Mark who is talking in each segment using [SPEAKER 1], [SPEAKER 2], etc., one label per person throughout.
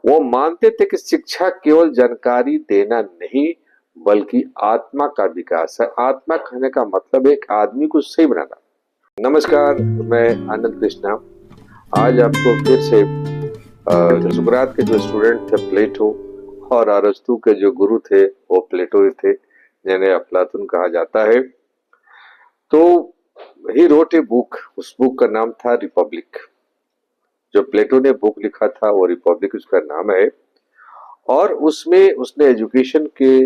[SPEAKER 1] वो मानते थे कि शिक्षा केवल जानकारी देना नहीं बल्कि आत्मा का विकास है। आत्मा कहने का मतलब एक आदमी को सही बनाना। नमस्कार, मैं आनंद कृष्णा। आज आपको फिर से सुकरात के जो स्टूडेंट थे प्लेटो और अरस्तु के जो गुरु थे वो प्लेटो ही थे, जिन्हें अफलातून कहा जाता है। तो ही रोट ए बुक, उस बुक का नाम था रिपब्लिक। जो प्लेटो ने बुक लिखा था वो रिपब्लिक उसका नाम है। और उसमें उसने एजुकेशन के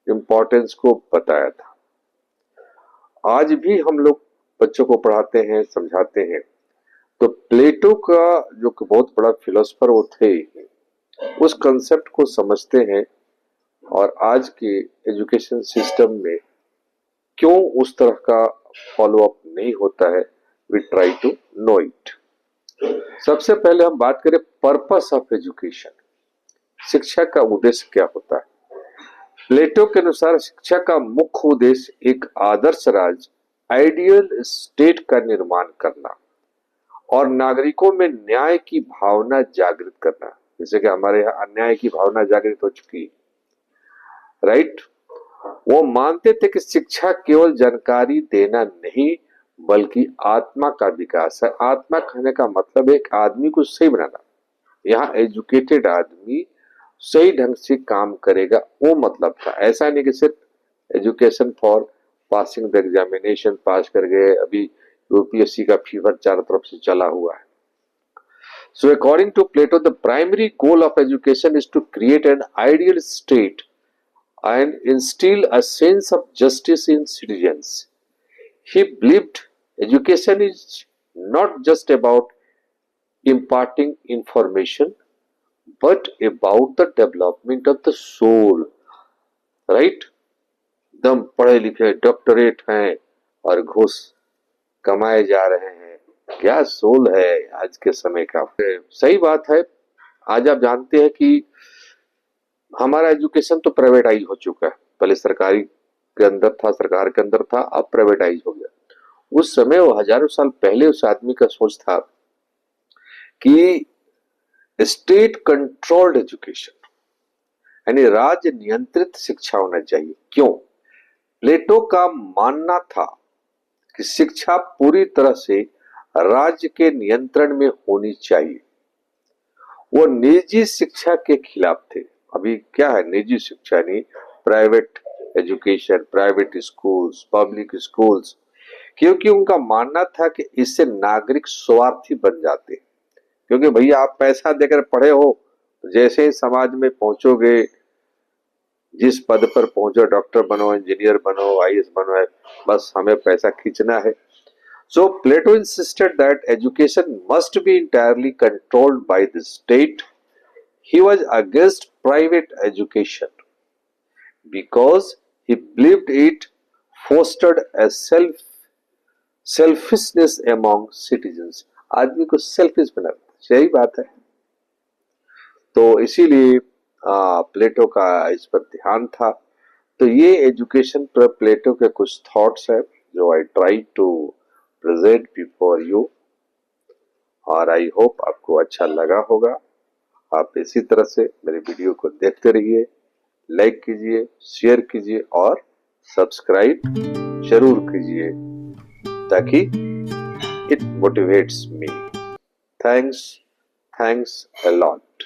[SPEAKER 1] इम्पोर्टेंस को बताया था। आज भी हम लोग बच्चों को पढ़ाते हैं, समझाते हैं। तो प्लेटो का जो कि बहुत बड़ा फिलोसफर वो थे, उस कंसेप्ट को समझते हैं और आज के एजुकेशन सिस्टम में क्यों उस तरह का फॉलो अप नहीं होता है, we try to know it. सबसे पहले हम बात करें पर्पस ऑफ एजुकेशन। शिक्षा का उद्देश्य क्या होता है? प्लेटो के अनुसार शिक्षा का मुख्य उद्देश्य एक आदर्श राज्य, आइडियल स्टेट का निर्माण करना और नागरिकों में न्याय की भावना जागृत करना। जैसे कि हमारे यहाँ अन्याय की भावना जागृत हो चुकी है, राइट। वो मानते थे कि शिक्षा केवल जानकारी देना नहीं बल्कि आत्मा का विकास है। आत्मा कहने का मतलब एक आदमी को सही बनाना। यहाँ एजुकेटेड आदमी सही ढंग से काम करेगा, वो मतलब था। ऐसा नहीं कि सिर्फ education for passing the examination, pass कर गए। अभी यूपीएससी का फीवर चारों तरफ से चला हुआ है। So according to Plato, the primary goal of education is to create an ideal state and instill a sense of justice in citizens. He believed education is not just about imparting information but about the development of the soul, right? एकदम पढ़े लिखे doctorate हैं और घूस कमाए जा रहे हैं, क्या सोल है आज के समय का। सही बात है। आज आप जानते हैं कि हमारा एजुकेशन तो प्राइवेटाइज हो चुका है। पहले सरकारी के अंदर था, सरकार के अंदर था, अब प्राइवेटाइज हो गया। उस समय वो हजारों साल पहले उस आदमी का सोच था कि स्टेट कंट्रोल्ड एजुकेशन, यानी राज्य नियंत्रित शिक्षा होना चाहिए। क्यों? प्लेटो का मानना था कि शिक्षा पूरी तरह से राज्य के नियंत्रण में होनी चाहिए। वो निजी शिक्षा के खिलाफ थे। अभी क्या है निजी शिक्षा? नहीं, private education, private schools, public schools. क्योंकि उनका मानना था कि इससे नागरिक स्वार्थी बन जाते। क्योंकि भैया आप पैसा देकर पढ़े हो, जैसे ही समाज में पहुंचोगे, जिस पद पर पहुंचो, डॉक्टर बनो, इंजीनियर बनो, आईएएस बनो, बस हमें पैसा खींचना है। So Plato insisted that education must be entirely controlled by the state. He was against private education because he believed it fostered a selfishness among citizens. आदमी को सेल्फिश बनाता, सही बात है। तो इसीलिए प्लेटो का इस पर ध्यान था। तो ये एजुकेशन पर प्लेटो के कुछ थॉट्स है जो I try to present before you, और आई होप आपको अच्छा लगा होगा। आप इसी तरह से मेरे वीडियो को देखते रहिए, लाइक कीजिए, शेयर कीजिए और सब्सक्राइब जरूर कीजिए ताकि it motivates me. Thanks a lot.